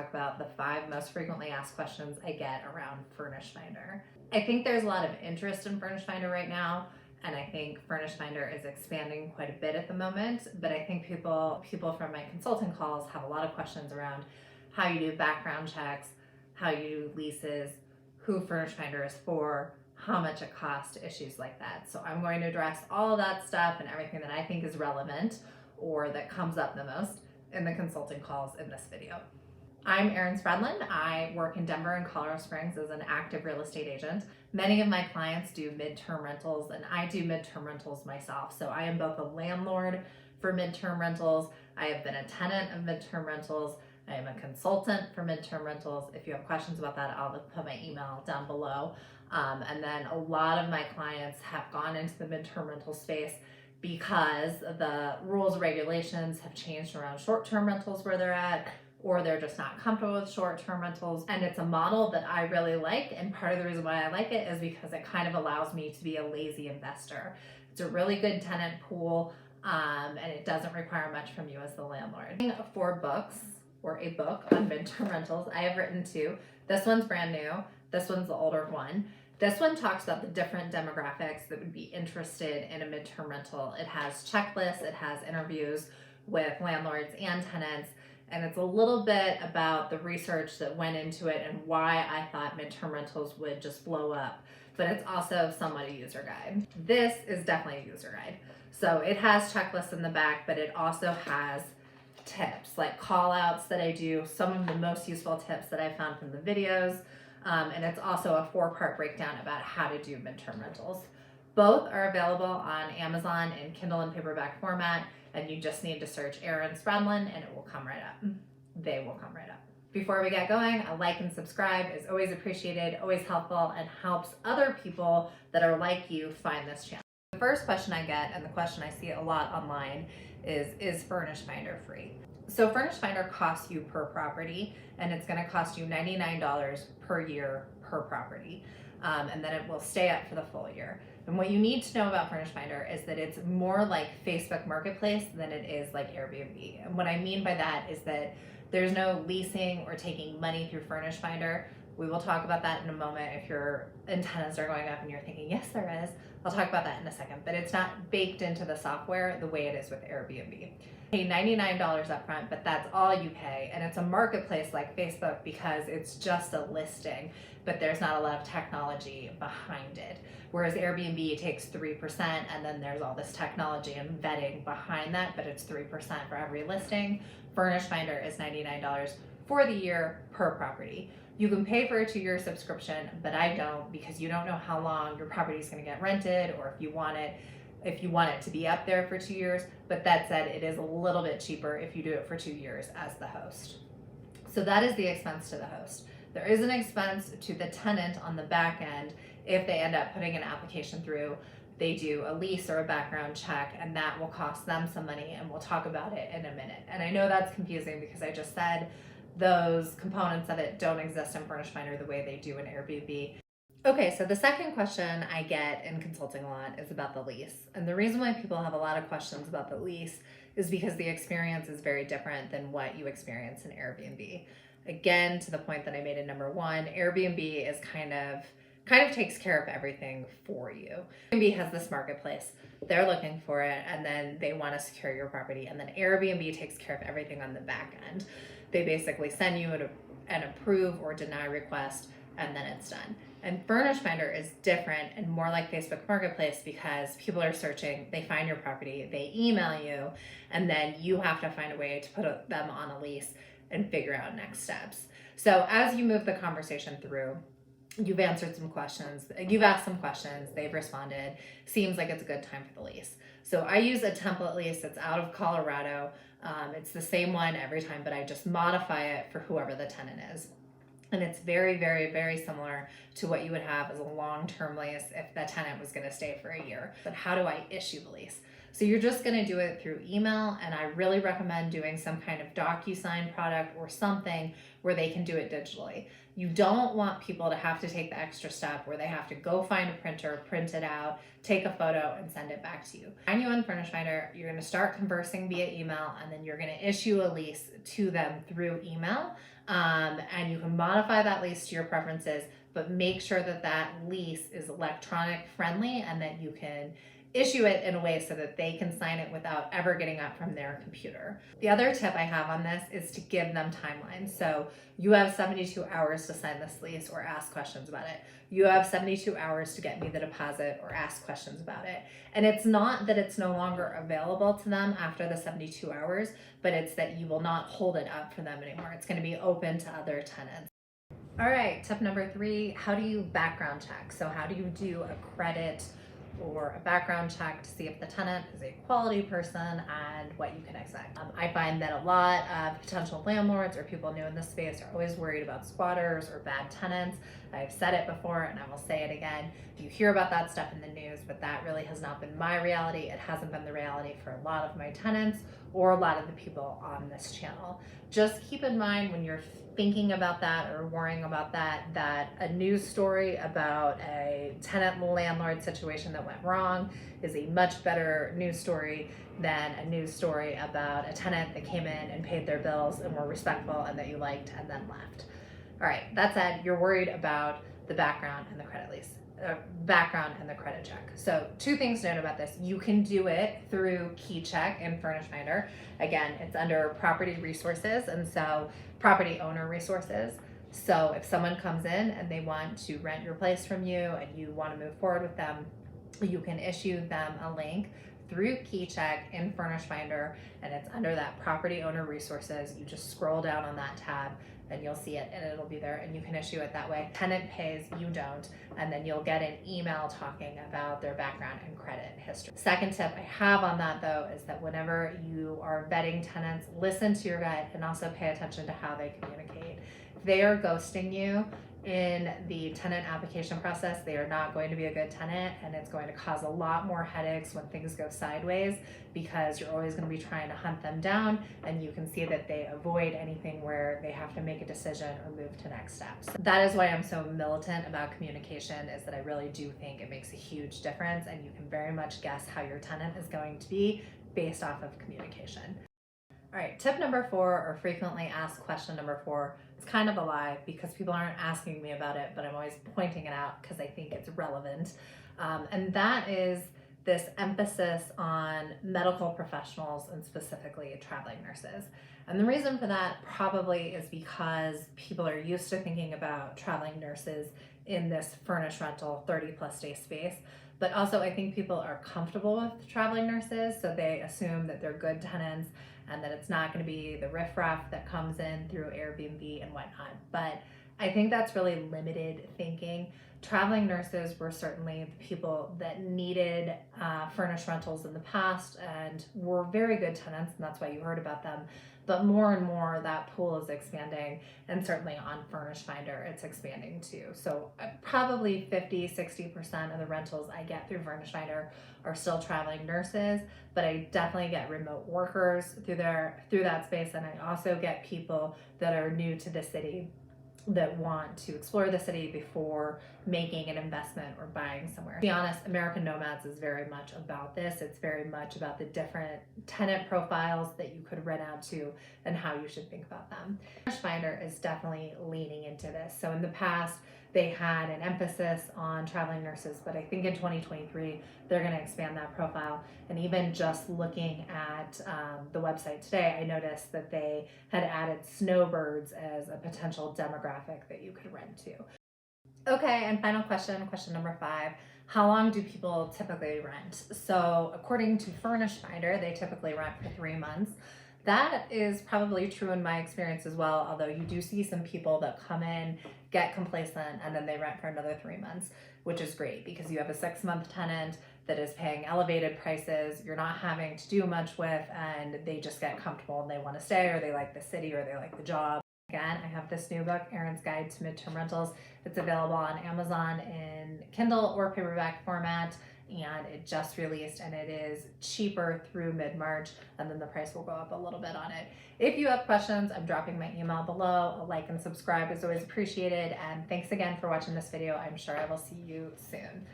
talk about the 5 most frequently asked questions I get around Furnished Finder. I think there's a lot of interest in Furnished Finder right now, and I think Furnished Finder is expanding quite a bit at the moment, but I think people from my consulting calls have a lot of questions around how you do background checks, how you do leases, who Furnished Finder is for, how much it costs, issues like that. So I'm going to address all of that stuff and everything that I think is relevant or that comes up the most in the consulting calls in this video. I'm Erin Spredlin. I work in Denver and Colorado Springs as an active real estate agent. Many of my clients do midterm rentals, and I do midterm rentals myself. So I am both a landlord for midterm rentals. I have been a tenant of midterm rentals. I am a consultant for midterm rentals. If you have questions about that, I'll put my email down below. And then a lot of my clients have gone into the midterm rental space because the rules, regulations have changed around short-term rentals where they're at, or they're just not comfortable with short-term rentals. And it's a model that I really like. And part of the reason why I like it is because it kind of allows me to be a lazy investor. It's a really good tenant pool, and it doesn't require much from you as the landlord. For books, or a book on midterm rentals, I have written 2. This one's brand new. This one's the older one. This one talks about the different demographics that would be interested in a midterm rental. It has checklists, it has interviews with landlords and tenants, and it's a little bit about the research that went into it and why I thought midterm rentals would just blow up. But it's also somewhat a user guide. This is definitely a user guide. So it has checklists in the back, but it also has tips, like call outs that I do, some of the most useful tips that I found from the videos. And it's also a 4-part breakdown about how to do midterm rentals. Both are available on Amazon in Kindle and paperback format, and you just need to search Erin Spredlin and it will come right up. They will come right up. Before we get going, a like and subscribe is always appreciated, always helpful, and helps other people that are like you find this channel. The first question I get, and the question I see a lot online, is Furnished Finder free? So Furnished Finder costs you per property, and it's going to cost you $99 per year per property, and then it will stay up for the full year. And what you need to know about Furnished Finder is that it's more like Facebook Marketplace than it is like Airbnb. And what I mean by that is that there's no leasing or taking money through Furnished Finder. We will talk about that in a moment if your antennas are going up and you're thinking, yes, there is. I'll talk about that in a second, but it's not baked into the software the way it is with Airbnb. Pay $99 up front, but that's all you pay. And it's a marketplace like Facebook because it's just a listing, but there's not a lot of technology behind it. Whereas Airbnb takes 3%, and then there's all this technology and vetting behind that, but it's 3% for every listing. Furnished Finder is $99 for the year per property. You can pay for a 2-year subscription, but I don't, because you don't know how long your property is going to get rented, or if you want it to be up there for 2 years. But that said, it is a little bit cheaper if you do it for 2 years as the host. So that is the expense to the host. There is an expense to the tenant on the back end if they end up putting an application through. They do a lease or a background check, and that will cost them some money, and we'll talk about it in a minute. And I know that's confusing because I just said those components of it don't exist in Furnished Finder the way they do in Airbnb. Okay, so the second question I get in consulting a lot is about the lease. And the reason why people have a lot of questions about the lease is because the experience is very different than what you experience in Airbnb. Again, to the point that I made in number 1, Airbnb is kind of takes care of everything for you. Airbnb has this marketplace. They're looking for it, and then they want to secure your property. And then Airbnb takes care of everything on the back end. They basically send you an approve or deny request, and then it's done. And Furnished Finder is different and more like Facebook Marketplace because people are searching, they find your property, they email you, and then you have to find a way to put them on a lease and figure out next steps. So as you move the conversation through, you've answered some questions, you've asked some questions, they've responded, seems like it's a good time for the lease. So I use a template lease that's out of Colorado. It's the same one every time, but I just modify it for whoever the tenant is. And it's very, very, very similar to what you would have as a long-term lease if the tenant was going to stay for a year. But how do I issue the lease? So you're just going to do it through email, and I really recommend doing some kind of DocuSign product or something where they can do it digitally. You don't want people to have to take the extra step where they have to go find a printer, print it out, take a photo, and send it back to you. Find you on Furnished Finder, you're going to start conversing via email, and then you're going to issue a lease to them through email. And you can modify that lease to your preferences, but make sure that that lease is electronic friendly and that you can issue it in a way so that they can sign it without ever getting up from their computer. The other tip I have on this is to give them timelines. So you have 72 hours to sign this lease or ask questions about it. You have 72 hours to get me the deposit or ask questions about it. And it's not that it's no longer available to them after the 72 hours, but it's that you will not hold it up for them anymore. It's going to be open to other tenants. All right, tip number 3, how do you background check? So how do you do a credit or a background check to see if the tenant is a quality person and what you can expect? I find that a lot of potential landlords or people new in this space are always worried about squatters or bad tenants. I've said it before and I will say it again. You hear about that stuff in the news, but that really has not been my reality. It hasn't been the reality for a lot of my tenants or a lot of the people on this channel. Just keep in mind when you're thinking about that or worrying about that, that a news story about a tenant landlord situation that went wrong is a much better news story than a news story about a tenant that came in and paid their bills and were respectful and that you liked and then left. All right, that said, you're worried about the background and the credit lease. Background and the credit check. So 2 things to note about this. You can do it through KeyCheck in Furnished Finder. Again, it's under property resources, and so property owner resources. So if someone comes in and they want to rent your place from you and you want to move forward with them, you can issue them a link through KeyCheck in Furnished Finder, and it's under that property owner resources. You just scroll down on that tab and you'll see it and it'll be there and you can issue it that way. Tenant pays, you don't, and then you'll get an email talking about their background and credit history. Second tip I have on that though is that whenever you are vetting tenants, listen to your gut and also pay attention to how they communicate. If they are ghosting you in the tenant application process, they are not going to be a good tenant, and it's going to cause a lot more headaches when things go sideways because you're always going to be trying to hunt them down, and you can see that they avoid anything where they have to make a decision or move to next steps. That is why I'm so militant about communication, is that I really do think it makes a huge difference, and you can very much guess how your tenant is going to be based off of communication. All right, tip number 4, or frequently asked question number 4, it's kind of a lie because people aren't asking me about it, but I'm always pointing it out because I think it's relevant. And that is this emphasis on medical professionals and specifically traveling nurses. And the reason for that probably is because people are used to thinking about traveling nurses in this furnished rental 30+ day space. But also I think people are comfortable with traveling nurses, so they assume that they're good tenants and that it's not going to be the riffraff that comes in through Airbnb and whatnot. But I think that's really limited thinking. Traveling nurses were certainly the people that needed furnished rentals in the past and were very good tenants, and that's why you heard about them. But more and more that pool is expanding, and certainly on Furnished Finder it's expanding too. So probably 50-60% of the rentals I get through Furnished Finder are still traveling nurses, but I definitely get remote workers through that space, and I also get people that are new to the city that want to explore the city before making an investment or buying somewhere. To be honest, American Nomads is very much about this. It's very much about the different tenant profiles that you could rent out to and how you should think about them. Furnished Finder is definitely leaning into this. So in the past, they had an emphasis on traveling nurses, but I think in 2023, they're going to expand that profile. And even just looking at the website today, I noticed that they had added snowbirds as a potential demographic that you could rent to. Okay, and final question, question number 5. How long do people typically rent? So according to Furnished Finder, they typically rent for 3 months. That is probably true in my experience as well, although you do see some people that come in, get complacent, and then they rent for another 3 months, which is great because you have a 6-month tenant that is paying elevated prices, you're not having to do much with, and they just get comfortable and they want to stay, or they like the city, or they like the job. Again, I have this new book, Erin's Guide to Midterm Rentals. It's available on Amazon in Kindle or paperback format. and it just released and it is cheaper through mid-March, and then the price will go up a little bit on it. If you have questions, I'm dropping my email below. A like and subscribe is always appreciated, and thanks again for watching this video. I'm sure I will see you soon.